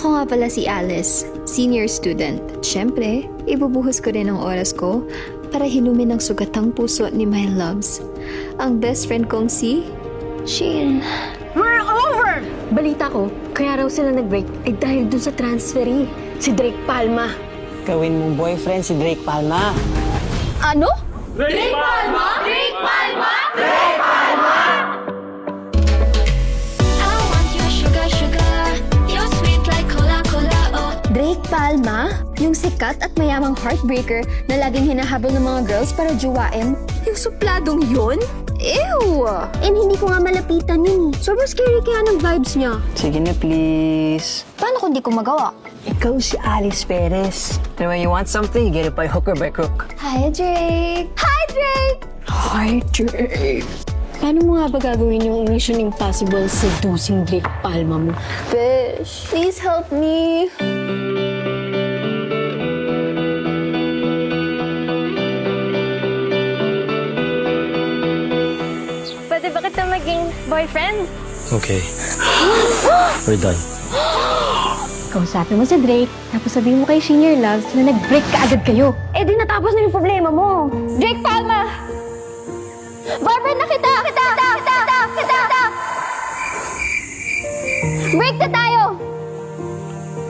Ako nga pala si Alice, senior student. At syempre, ibubuhos ko rin ang oras ko para hilumin ang sugatang puso ni my loves. Ang best friend kong si Sheen. We're over! Balita ko, kaya raw sila nag-break ay dahil dun sa transferee, si Drake Palma. Gawin mong boyfriend si Drake Palma. Ano? Drake Palma! Drake Palma! Drake Palma! I want your sugar, sugar. You're sweet like cola, cola, oh. Drake Palma, yung sikat at mayamang heartbreaker na laging hinahabol ng mga girls para juwain. Yung supladong yun? Ew! And hindi ko nga malapitan yun eh. Sobrang scary kaya ng vibes niya. Sige na, please. Paano kung di ko magawa? Ikaw si Alice Perez. And when you want something, you get it by hook or by crook. Hi, Drake! Hi, Drake! Hi, Drake. Paano mo nga ba gagawin yung Mission Impossible seducing Drake Palma mo? Bish, please help me. Pwede ba kita maging boyfriend? Okay. We're done. Kausapin mo si Drake, tapos sabihin mo kay Senior Loves na nag-break ka agad kayo. Eh di natapos na yung problema mo. Drake Palma! Boyfriend na kita! Break na tayo!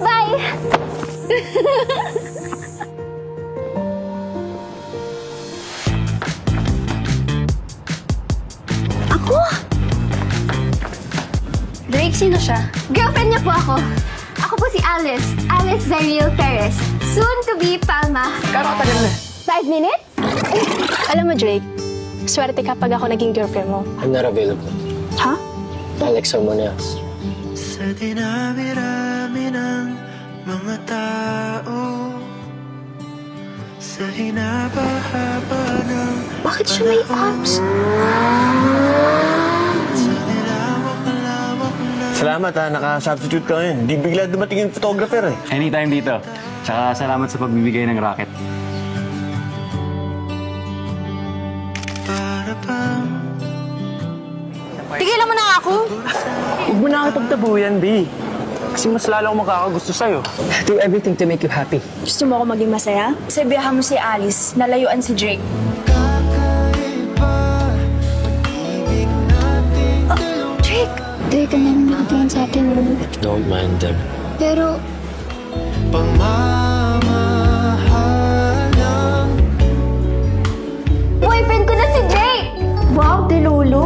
Bye! Ako? Drake, sino siya? Girlfriend niya po ako. Ako po si Alice. Alice Zariel Perez. Soon to be Palma. Karo tagal na. 5 minutes? Alam mo, Drake, swerte kapag ako naging girlfriend mo. I'm not available. Ha? I like someone else. Sa dinami-rami ng mga tao, sa hinaba-haba ng Bakit siya may abs? sa nilawak-lawak na Salamat ha, naka-substitute ka ngayon. Di bigla dumating yung photographer eh. Anytime dito. Tsaka salamat sa pagbibigay ng racket. para bang Tigilan mo na ako! Huwag mo na ako pagtabuyan, B. Kasi mas lalo akong makakagusto sa'yo. Do everything to make you happy. Gusto mo ako maging masaya? Sabihan mo si Alice, nalayuan si Drake. kakaiba pag-ibig natin Drake! Drake, ang namin nakatingin sa atin. Don't mind them. Pero, pagmamahalang boyfriend ko na si Drake! Wow, dilulu!